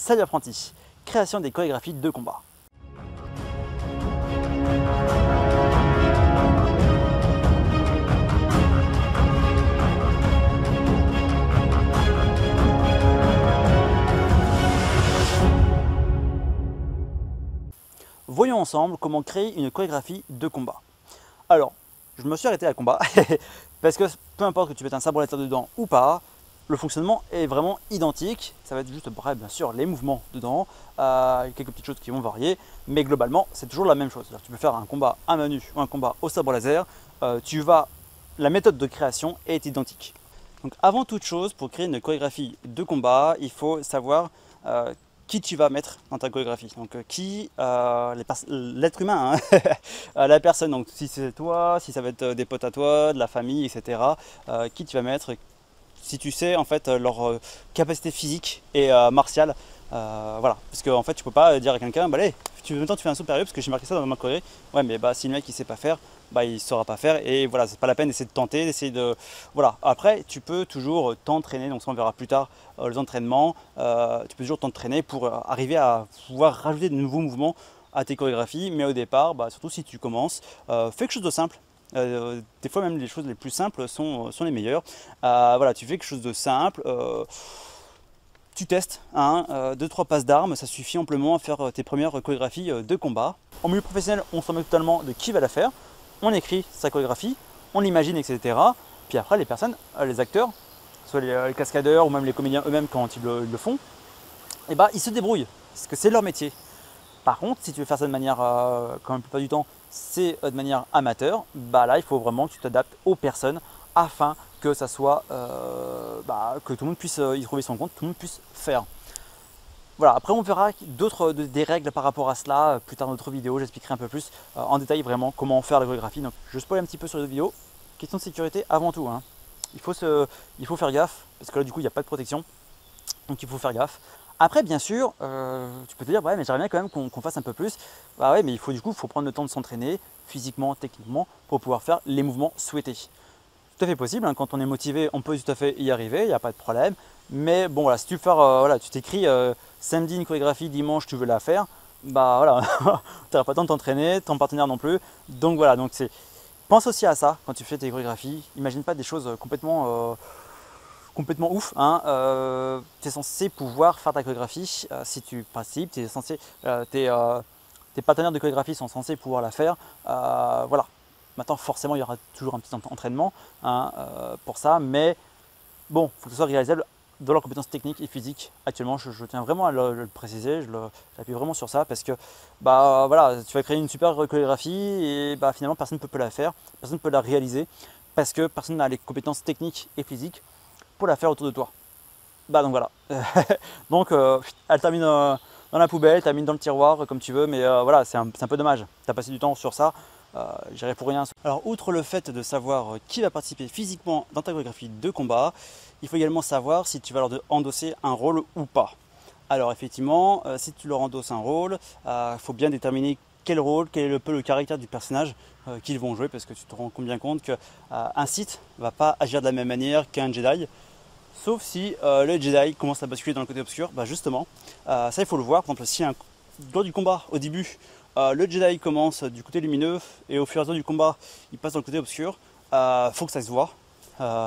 Salut apprenti, création des chorégraphies de combat. Voyons ensemble comment créer une chorégraphie de combat. Alors, je me suis arrêté à combat parce que peu importe que tu mettes un sabre laser dedans ou pas, le fonctionnement est vraiment identique. Ça va être juste, bref, bien sûr, les mouvements dedans, quelques petites choses qui vont varier, mais globalement, c'est toujours la même chose. Tu peux faire un combat à main nue ou un combat au sabre laser, la méthode de création est identique. Donc, avant toute chose, pour créer une chorégraphie de combat, il faut savoir qui tu vas mettre dans ta chorégraphie. Donc l'être humain, hein la personne, donc si c'est toi, si ça va être des potes à toi, de la famille, etc. Qui tu vas mettre, si tu sais en fait leur capacité physique et martiale. Voilà, parce qu'en fait tu peux pas dire à quelqu'un, bah allez, maintenant tu fais un saut périlleux parce que j'ai marqué ça dans ma choré. Ouais, mais bah si le mec il sait pas faire, bah il saura pas faire et voilà, c'est pas la peine d'essayer de tenter, d'essayer de voilà. Après tu peux toujours t'entraîner, donc ça on verra plus tard les entraînements. Tu peux toujours t'entraîner pour arriver à pouvoir rajouter de nouveaux mouvements à tes chorégraphies, mais au départ, bah, surtout si tu commences, fais quelque chose de simple. Des fois même les choses les plus simples sont les meilleures. Voilà, tu fais quelque chose de simple. Tu testes, 2-3 passes d'armes, ça suffit amplement à faire tes premières chorégraphies de combat. En milieu professionnel, on s'en met totalement de qui va la faire. On écrit sa chorégraphie, on l'imagine, etc. Puis après, les personnes, les acteurs, soit les cascadeurs ou même les comédiens eux-mêmes quand ils le font, et bah, ils se débrouillent, parce que c'est leur métier. Par contre, si tu veux faire ça de manière, quand même la plupart du temps, c'est de manière amateur, bah là, il faut vraiment que tu t'adaptes aux personnes afin que ça soit, que tout le monde puisse y trouver son compte, tout le monde puisse faire. Voilà, après on verra des règles par rapport à cela plus tard dans d'autres vidéos, j'expliquerai un peu plus en détail vraiment comment faire la chorégraphie. Donc je spoil un petit peu sur les vidéos. Question de sécurité avant tout, hein. Il faut faire gaffe, parce que là du coup il n'y a pas de protection, donc il faut faire gaffe. Après bien sûr, tu peux te dire ouais mais j'aimerais bien quand même qu'on fasse un peu plus. Bah ouais, mais il faut prendre le temps de s'entraîner physiquement, techniquement, pour pouvoir faire les mouvements souhaités. Tout à fait possible, hein. Quand on est motivé, on peut tout à fait y arriver, il n'y a pas de problème. Mais bon, voilà, si tu veux faire, voilà, tu t'écris samedi une chorégraphie, dimanche tu veux la faire, bah voilà, tu n'auras pas le temps de t'entraîner, ton partenaire non plus. Donc voilà, pense aussi à ça quand tu fais tes chorégraphies. Imagine pas des choses complètement ouf, hein. Tu es censé pouvoir faire ta chorégraphie si tu participes, tes partenaires de chorégraphie sont censés pouvoir la faire. Voilà. Maintenant, forcément, il y aura toujours un petit entraînement pour ça, mais bon, il faut que ce soit réalisable dans leurs compétences techniques et physiques. Actuellement, je tiens vraiment à le préciser, j'appuie vraiment sur ça parce que bah, voilà, tu vas créer une super chorégraphie et bah, finalement, personne ne peut la faire, personne ne peut la réaliser parce que personne n'a les compétences techniques et physiques pour la faire autour de toi. Bah donc voilà, donc elle termine dans la poubelle, elle termine dans le tiroir comme tu veux, mais voilà, c'est un peu dommage, tu as passé du temps sur ça. J'irai pour rien. Alors outre le fait de savoir qui va participer physiquement dans ta chorégraphie de combat, il faut également savoir si tu vas leur endosser un rôle ou pas. Alors effectivement, si tu leur endosses un rôle, il faut bien déterminer quel rôle, quel est le caractère du personnage qu'ils vont jouer, parce que tu te rends bien compte qu'un Sith ne va pas agir de la même manière qu'un Jedi. Sauf si le Jedi commence à basculer dans le côté obscur, bah justement, ça il faut le voir. Par exemple, si lors du combat au début, le Jedi commence du côté lumineux et au fur et à mesure du combat, il passe dans le côté obscur. Faut que ça se voit.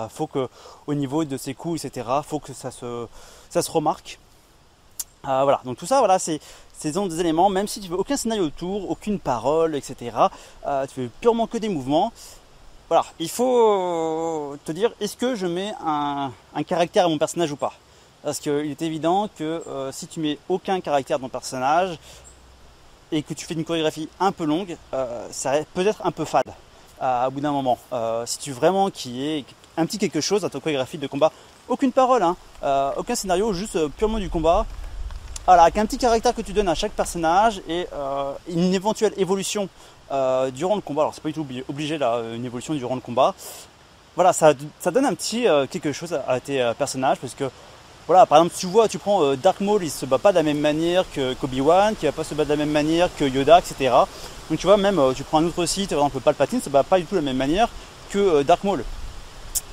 Faut que au niveau de ses coups, etc., faut que ça se remarque. Voilà. Donc tout ça, voilà, c'est des éléments. Même si tu veux aucun scénario autour, aucune parole, etc., tu veux purement que des mouvements. Voilà. Il faut te dire, est-ce que je mets un caractère à mon personnage ou pas? Parce qu'il est évident que si tu mets aucun caractère à ton personnage et que tu fais une chorégraphie un peu longue, ça peut être un peu fade au bout d'un moment. Si tu veux vraiment qu'il y ait un petit quelque chose dans ta chorégraphie de combat, aucune parole, aucun scénario, juste purement du combat. Voilà, avec un petit caractère que tu donnes à chaque personnage et une éventuelle évolution durant le combat. Alors c'est pas du tout obligé là, une évolution durant le combat. Voilà, ça donne un petit quelque chose à tes personnages, parce que voilà, par exemple, tu prends Dark Maul, il se bat pas de la même manière que Obi-Wan, qui va pas se battre de la même manière que Yoda, etc. Donc tu vois, même tu prends un autre site, par exemple Palpatine, se bat pas du tout de la même manière que Dark Maul.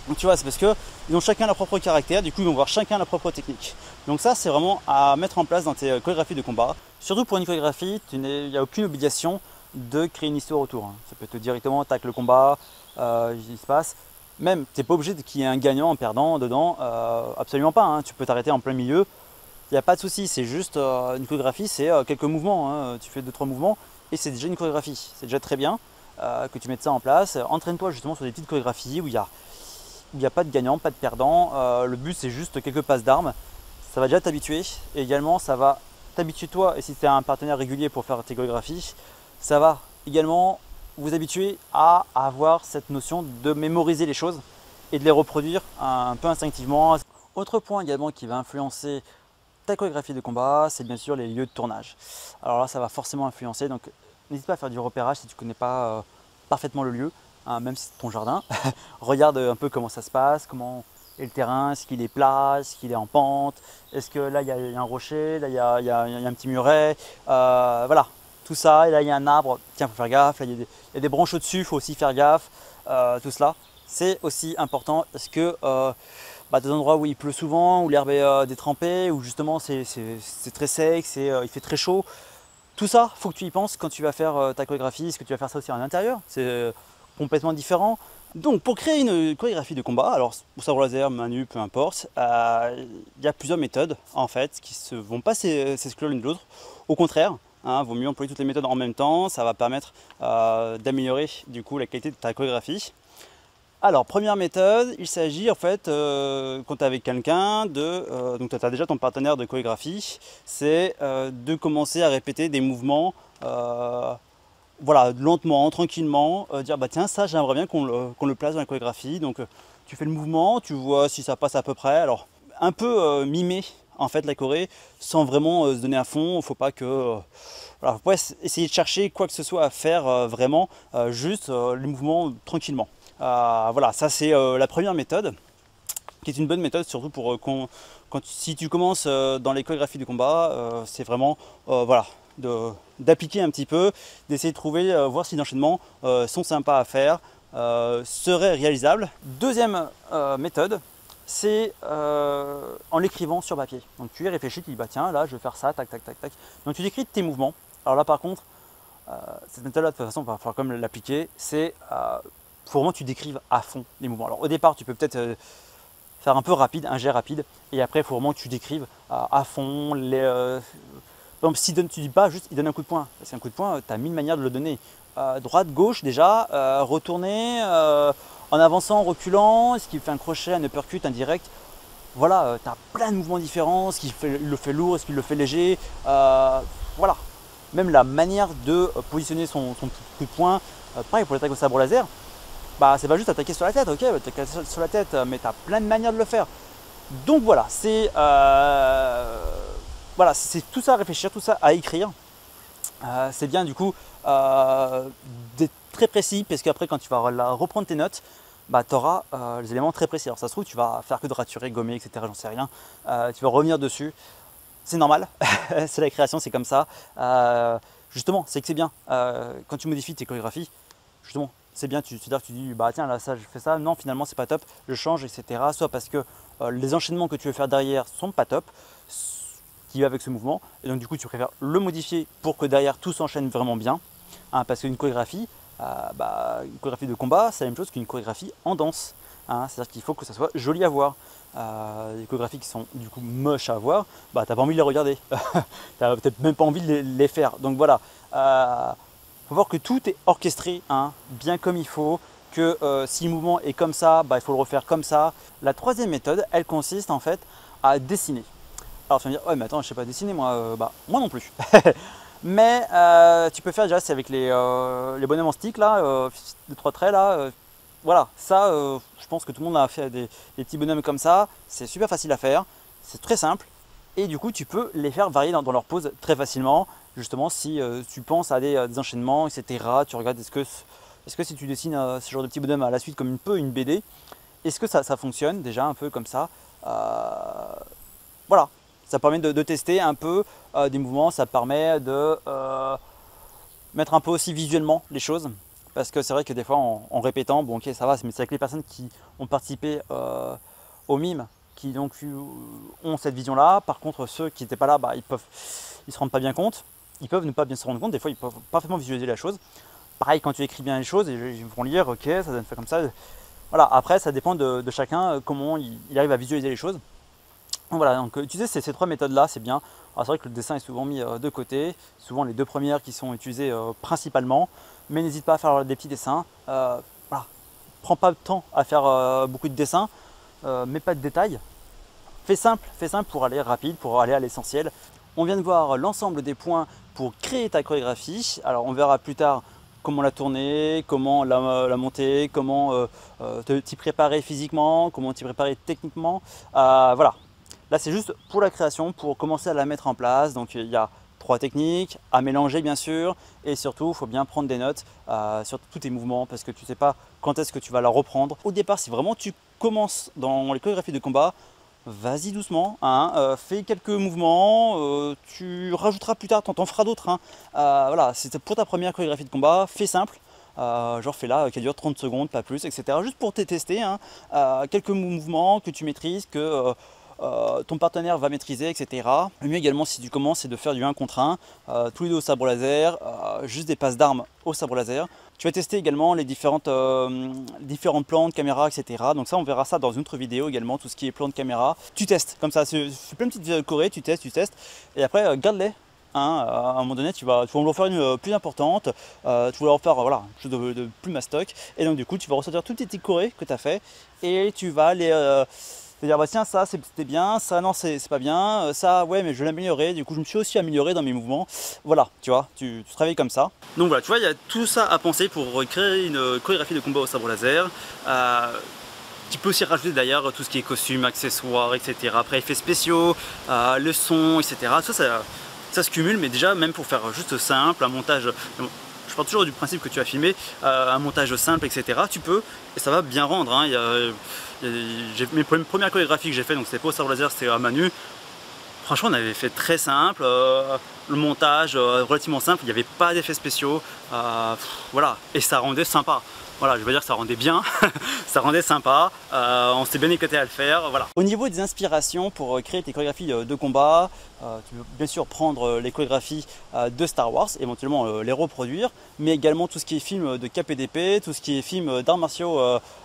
Donc tu vois, c'est parce qu'ils ont chacun leur propre caractère, du coup ils vont voir chacun leur propre technique. Donc ça c'est vraiment à mettre en place dans tes chorégraphies de combat. Surtout pour une chorégraphie, il n'y a aucune obligation de créer une histoire autour. Ça peut être directement tac le combat, il se passe. Même, tu n'es pas obligé qu'il y ait un gagnant, un perdant dedans, absolument pas. Hein. Tu peux t'arrêter en plein milieu, il n'y a pas de souci, c'est juste une chorégraphie, c'est quelques mouvements. Hein. Tu fais 2-3 mouvements et c'est déjà une chorégraphie. C'est déjà très bien que tu mettes ça en place. Entraîne-toi justement sur des petites chorégraphies où il n'y a pas de gagnant, pas de perdant. Le but c'est juste quelques passes d'armes. Ça va déjà t'habituer. Et également ça va t'habituer toi, et si tu as un partenaire régulier pour faire tes chorégraphies, ça va également vous habituer à avoir cette notion de mémoriser les choses et de les reproduire un peu instinctivement. Autre point également qui va influencer ta chorégraphie de combat, c'est bien sûr les lieux de tournage. Alors là, ça va forcément influencer, donc n'hésite pas à faire du repérage si tu ne connais pas parfaitement le lieu, hein, même si c'est ton jardin. Regarde un peu comment ça se passe, comment est le terrain, est-ce qu'il est plat, est-ce qu'il est en pente, est-ce que là il y a un rocher, là il y a un petit muret, voilà, tout ça, et là il y a un arbre, tiens, il faut faire gaffe, là il y a des branches au-dessus, il faut aussi faire gaffe, tout cela. C'est aussi important parce que des endroits où il pleut souvent, où l'herbe est détrempée, où justement c'est très sec, il fait très chaud. Tout ça, il faut que tu y penses quand tu vas faire ta chorégraphie. Est-ce que tu vas faire ça aussi en intérieur? C'est complètement différent. Donc pour créer une chorégraphie de combat, alors pour sabre laser, main nue, peu importe, il y a plusieurs méthodes en fait qui ne vont pas s'exclure l'une de l'autre. Au contraire, hein, vaut mieux employer toutes les méthodes en même temps, ça va permettre d'améliorer du coup la qualité de ta chorégraphie. Alors, première méthode, il s'agit en fait, quand tu es avec quelqu'un, donc tu as déjà ton partenaire de chorégraphie, c'est de commencer à répéter des mouvements, voilà, lentement, tranquillement, dire bah tiens, ça j'aimerais bien qu'on le place dans la chorégraphie. Donc tu fais le mouvement, tu vois si ça passe à peu près. Alors, un peu mimer en fait la choré sans vraiment se donner à fond. Faut pas que. Voilà, faut pas essayer de chercher quoi que ce soit à faire vraiment, juste les mouvements tranquillement. Voilà, ça c'est la première méthode, qui est une bonne méthode surtout pour si tu commences dans les chorégraphies du combat, c'est vraiment voilà, d'appliquer un petit peu, d'essayer de trouver, voir si les enchaînements sont sympas à faire, seraient réalisables. Deuxième méthode, c'est en l'écrivant sur papier. Donc tu y réfléchis, tu dis bah tiens là je vais faire ça, tac tac tac tac. Donc tu décris tes mouvements. Alors là par contre, cette méthode-là de toute façon, il va falloir quand même l'appliquer. C'est faut vraiment que tu décrives à fond les mouvements. Alors au départ, tu peux peut-être faire un peu rapide, un jet rapide, et après il faut vraiment que tu décrives à fond les. Par exemple, si tu dis pas juste il donne un coup de poing, parce qu'un coup de poing, tu as mille manières de le donner. Droite, gauche déjà, retourner, en avançant, en reculant, est-ce qu'il fait un crochet, un uppercut, un direct. Voilà, tu as plein de mouvements différents, est-ce qu'il le fait lourd, est-ce qu'il le fait léger, voilà. Même la manière de positionner son petit coup de poing, pareil pour l'attaque au sabre laser, c'est pas juste attaquer sur la tête, ok, attaquer sur la tête, mais tu as plein de manières de le faire. Donc voilà, c'est tout ça à réfléchir, tout ça à écrire. C'est bien du coup d'être très précis, parce qu'après quand tu vas reprendre tes notes, tu auras les éléments très précis. Alors ça se trouve, tu vas faire que de raturer, gommer, etc. J'en sais rien. Tu vas revenir dessus. C'est normal, c'est la création, c'est comme ça. Justement, c'est que c'est bien. Quand tu modifies tes chorégraphies, justement, c'est bien, c'est-à-dire que tu dis, bah tiens, là, ça, je fais ça, non, finalement, c'est pas top, je change, etc. Soit parce que les enchaînements que tu veux faire derrière sont pas top, qui va avec ce mouvement, et donc du coup, tu préfères le modifier pour que derrière tout s'enchaîne vraiment bien, hein, parce qu'une chorégraphie, une chorégraphie de combat, c'est la même chose qu'une chorégraphie en danse. Hein, c'est-à-dire qu'il faut que ça soit joli à voir. Les chorégraphies qui sont du coup moches à voir, t'as pas envie de les regarder. T'as peut-être même pas envie de les faire. Donc voilà. Faut voir que tout est orchestré, hein, bien comme il faut, que si le mouvement est comme ça, il faut le refaire comme ça. La troisième méthode, elle consiste en fait à dessiner. Alors tu vas me dire, ouais mais attends, je sais pas dessiner moi, moi non plus. Mais tu peux faire déjà, c'est avec les bonhommes en stick là, 2-3 traits là, voilà, ça je pense que tout le monde a fait des petits bonhommes comme ça, c'est super facile à faire, c'est très simple. Et du coup, tu peux les faire varier dans leur pose très facilement. Justement, si tu penses à des enchaînements, etc., tu regardes est-ce que si tu dessines ce genre de petit bonhomme à la suite comme une BD, est-ce que ça fonctionne déjà un peu comme ça. Voilà, ça permet de tester un peu des mouvements, ça permet de mettre un peu aussi visuellement les choses. parce que c'est vrai que des fois en répétant, bon ok ça va, mais c'est avec les personnes qui ont participé au mime qui donc ont cette vision là. Par contre ceux qui n'étaient pas là, bah, ils se rendent pas bien compte, ils peuvent ne pas bien se rendre compte, des fois ils peuvent parfaitement visualiser la chose. Pareil quand tu écris bien les choses, ils vont lire ok ça donne fait comme ça. Voilà, après ça dépend de chacun comment il arrive à visualiser les choses. Donc voilà, donc utiliser ces trois méthodes là c'est bien. C'est vrai que le dessin est souvent mis de côté, souvent les deux premières qui sont utilisées principalement, mais n'hésite pas à faire des petits dessins. Voilà. Prends pas de temps à faire beaucoup de dessins, mets pas de détails. Fais simple pour aller rapide, pour aller à l'essentiel. On vient de voir l'ensemble des points pour créer ta chorégraphie. Alors on verra plus tard comment la tourner, comment la monter, comment t'y préparer physiquement, comment t'y préparer techniquement. Voilà. Là, c'est juste pour la création, pour commencer à la mettre en place. Donc, il y a 3 techniques à mélanger, bien sûr. Et surtout, il faut bien prendre des notes sur tous tes mouvements parce que tu ne sais pas quand est-ce que tu vas la reprendre. Au départ, si vraiment tu commences dans les chorégraphies de combat, vas-y doucement. Hein, fais quelques mouvements. Tu rajouteras plus tard, t'en feras d'autres. Hein. Voilà, c'est pour ta première chorégraphie de combat. Fais simple. Genre fais-la qui dure 30 secondes, pas plus, etc. Juste pour te tester. Hein, quelques mouvements que tu maîtrises, que ton partenaire va maîtriser, etc. Le mieux également si tu commences c'est de faire du 1 contre 1, tous les deux au sabre laser, juste des passes d'armes au sabre laser. Tu vas tester également les différents plans de caméra, etc. Donc ça on verra ça dans une autre vidéo également, tout ce qui est plan de caméra. Tu testes comme ça, fais plein de petites chorés, tu testes, et après garde-les. Hein, à un moment donné, tu vas en faire une plus importante, tu vas en faire voilà, quelque chose de plus mastoc, et donc du coup tu vas ressortir toutes tes petites chorés que tu as fait, et tu vas les c'est-à-dire bah tiens ça c'était bien, ça non c'est pas bien, ça ouais mais je vais l'améliorer, du coup je me suis aussi amélioré dans mes mouvements. Voilà, tu vois, tu travailles comme ça. Donc voilà, tu vois, il y a tout ça à penser pour créer une chorégraphie de combat au sabre laser. Tu peux aussi rajouter d'ailleurs tout ce qui est costume, accessoires, etc. Après effets spéciaux, le son, etc. Ça se cumule, mais déjà même pour faire juste simple, un montage... Je pars toujours du principe que tu as filmé, un montage simple, etc. Tu peux, et ça va bien rendre. Hein. Mes premières chorégraphies que j'ai fait, donc c'était pas au sabre laser, c'était à Manu. Franchement, on avait fait très simple, le montage relativement simple, il n'y avait pas d'effets spéciaux, voilà, et ça rendait sympa. Voilà, je veux dire que ça rendait bien, ça rendait sympa, on s'est bien éclaté à le faire, voilà. Au niveau des inspirations pour créer tes chorégraphies de combat, tu peux bien sûr prendre les chorégraphies de Star Wars, éventuellement les reproduire, mais également tout ce qui est film de KPDP, tout ce qui est film d'arts martiaux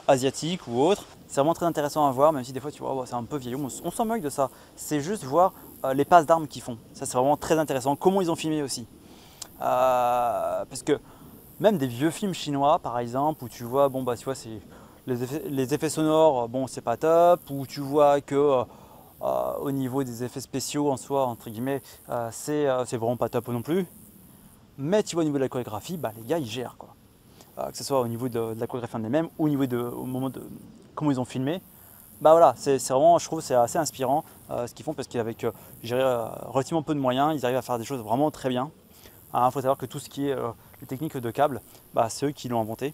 asiatiques ou autres. C'est vraiment très intéressant à voir, même si des fois tu vois, c'est un peu vieillot, on s'en moque de ça. C'est juste voir les passes d'armes qu'ils font. Ça c'est vraiment très intéressant, comment ils ont filmé aussi. Parce que même des vieux films chinois par exemple, où tu vois, bon bah tu vois, c'est les effets sonores, bon c'est pas top, où tu vois que au niveau des effets spéciaux en soi, entre guillemets, c'est vraiment pas top non plus. Mais tu vois au niveau de la chorégraphie, bah les gars ils gèrent quoi. Que ce soit au niveau de la chorégraphie en elle-même ou au moment de comment ils ont filmé. Bah voilà, c'est vraiment, je trouve, c'est assez inspirant ce qu'ils font parce qu'avec relativement peu de moyens, ils arrivent à faire des choses vraiment très bien. Il faut savoir que tout ce qui est les techniques de câble, bah, c'est eux qui l'ont inventé.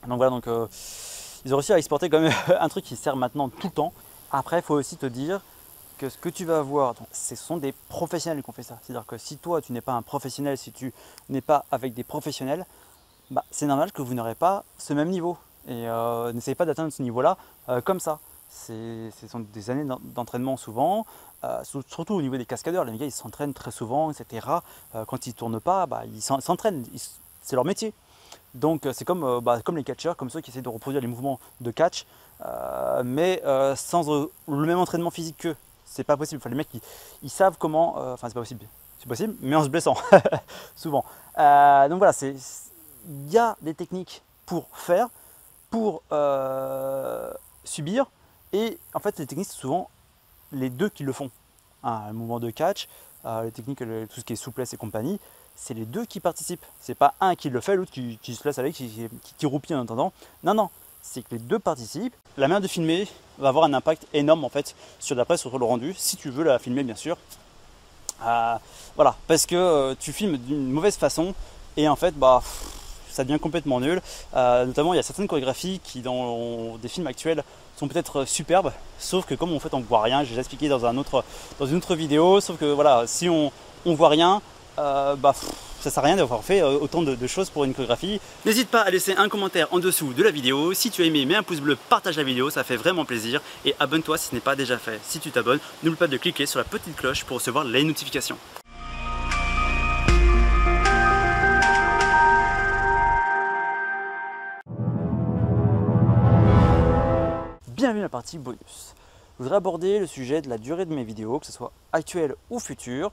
Donc voilà, donc, ils ont réussi à exporter quand même un truc qui sert maintenant tout le temps. Après, il faut aussi te dire que ce que tu vas voir, ce sont des professionnels qui ont fait ça. C'est-à-dire que si toi, tu n'es pas un professionnel, si tu n'es pas avec des professionnels, bah, c'est normal que vous n'aurez pas ce même niveau. Et n'essayez pas d'atteindre ce niveau-là comme ça. Ce sont des années d'entraînement souvent, surtout au niveau des cascadeurs. Les gars, ils s'entraînent très souvent, etc. Quand ils ne tournent pas, bah, ils s'entraînent, c'est leur métier. Donc c'est comme les catcheurs, comme ceux qui essaient de reproduire les mouvements de catch, mais sans le même entraînement physique qu'eux. C'est pas possible. Enfin, les mecs, ils savent comment... Enfin, c'est pas possible. C'est possible, mais en se blessant, souvent. Donc voilà, il y a des techniques pour faire, pour subir, et en fait les techniques c'est souvent les deux qui le font. Le mouvement de catch, les techniques, tout ce qui est souplesse et compagnie, c'est les deux qui participent. C'est pas un qui le fait, l'autre qui se laisse aller, qui roupille en attendant. Non, c'est que les deux participent. La manière de filmer va avoir un impact énorme en fait sur le rendu, si tu veux la filmer bien sûr. Voilà, parce que tu filmes d'une mauvaise façon et en fait bah ça devient complètement nul. Notamment il y a certaines chorégraphies qui dans des films actuels sont peut-être superbes, sauf que comme en fait on ne voit rien, j'ai déjà expliqué dans une autre vidéo, sauf que voilà, si on voit rien, ça sert à rien d'avoir fait autant de choses pour une chorégraphie. N'hésite pas à laisser un commentaire en dessous de la vidéo. Si tu as aimé, mets un pouce bleu, partage la vidéo, ça fait vraiment plaisir. Et abonne-toi si ce n'est pas déjà fait. Si tu t'abonnes, n'oublie pas de cliquer sur la petite cloche pour recevoir les notifications. Bienvenue à la partie bonus. Je voudrais aborder le sujet de la durée de mes vidéos, que ce soit actuelle ou future.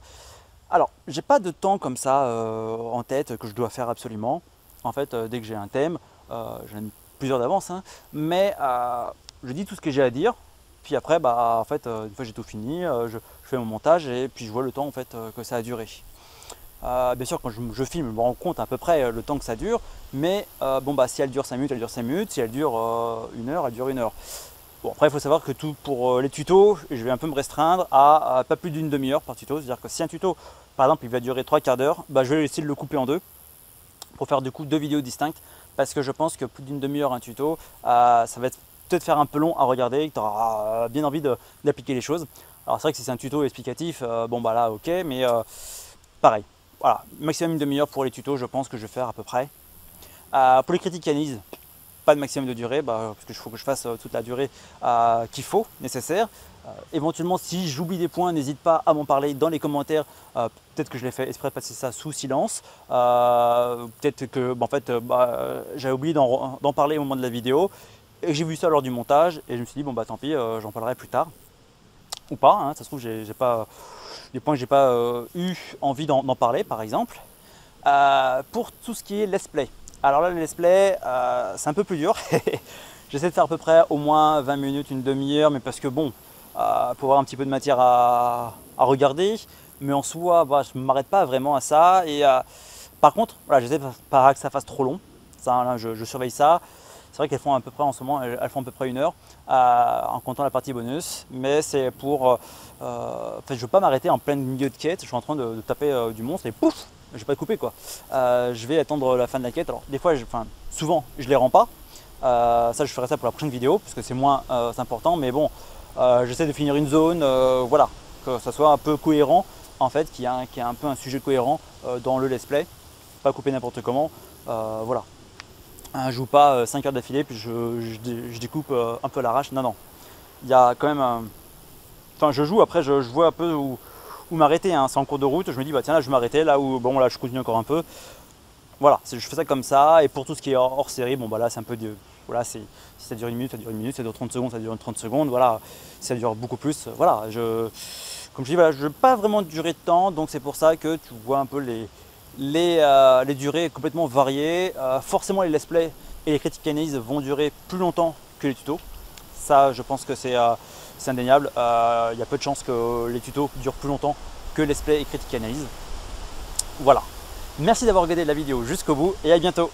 Alors, j'ai pas de temps comme ça en tête que je dois faire absolument. En fait, dès que j'ai un thème, j'en ai plusieurs d'avance, hein, mais je dis tout ce que j'ai à dire. Puis après, en fait, une fois que j'ai tout fini, je fais mon montage et puis je vois le temps en fait, que ça a duré. Bien sûr, quand je filme, je me rends compte à peu près le temps que ça dure, mais si elle dure 5 minutes, elle dure 5 minutes. Si elle dure 1 heure, elle dure 1 heure. Bon, après, il faut savoir que pour les tutos, je vais un peu me restreindre à pas plus d'une demi-heure par tuto. C'est-à-dire que si un tuto, par exemple, il va durer 3/4 d'heure, je vais essayer de le couper en deux pour faire du coup 2 vidéos distinctes. Parce que je pense que plus d'une demi-heure un tuto, ça va peut-être faire un peu long à regarder, tu auras bien envie d'appliquer les choses. Alors c'est vrai que si c'est un tuto explicatif, là ok, mais pareil. Voilà, maximum une demi-heure pour les tutos, je pense que je vais faire à peu près. Pour les critiques analyses, pas de maximum de durée, parce qu'il faut que je fasse toute la durée qu'il faut, nécessaire. Éventuellement, si j'oublie des points, n'hésite pas à m'en parler dans les commentaires. Peut-être que je l'ai fait exprès de passer ça sous silence. Peut-être que j'avais oublié d'en parler au moment de la vidéo. Et j'ai vu ça lors du montage et je me suis dit, tant pis, j'en parlerai plus tard. Ou pas, hein, ça se trouve, j'ai pas des points que j'ai pas eu envie d'en parler, par exemple. Pour tout ce qui est let's play. Alors là, le let's play, c'est un peu plus dur. J'essaie de faire à peu près au moins 20 minutes, une demi-heure, mais parce que pour avoir un petit peu de matière à regarder. Mais en soi, je ne m'arrête pas vraiment à ça. Et par contre, j'essaie de pas que ça fasse trop long. Ça, là, je surveille ça. C'est vrai qu'elles font à peu près en ce moment, elles font à peu près 1 heure en comptant la partie bonus. Mais c'est pour, je ne veux pas m'arrêter en plein milieu de quête. Je suis en train de taper du monstre et pouf, je vais pas couper quoi. Je vais attendre la fin de la quête. Alors des fois, souvent, je les rends pas. Ça, je ferai ça pour la prochaine vidéo parce que c'est moins important. Mais bon, j'essaie de finir une zone, que ça soit un peu cohérent en fait, qu'il y a un peu un sujet cohérent dans le let's play. Pas couper n'importe comment. Voilà. Je joue pas 5 heures d'affilée puis je découpe un peu à l'arrache. Non. Il y a quand même. Je joue après, je vois un peu où m'arrêter. Hein. C'est en cours de route. Je me dis, tiens, là, je vais m'arrêter. Là où, là, je continue encore un peu. Voilà, je fais ça comme ça. Et pour tout ce qui est hors série, là, c'est un peu de. Voilà, si ça dure 1 minute, ça dure 1 minute. Si ça dure 30 secondes, ça dure 30 secondes. Voilà, si ça dure beaucoup plus. Voilà, comme je dis, je ne veux pas vraiment durer de temps. Donc, c'est pour ça que tu vois un peu les durées complètement variées. Forcément, les let's play et les critiques analyses vont durer plus longtemps que les tutos. Ça, je pense que c'est indéniable. Il y a peu de chances que les tutos durent plus longtemps que let's play et critiques analyses. Voilà. Merci d'avoir regardé la vidéo jusqu'au bout et à bientôt.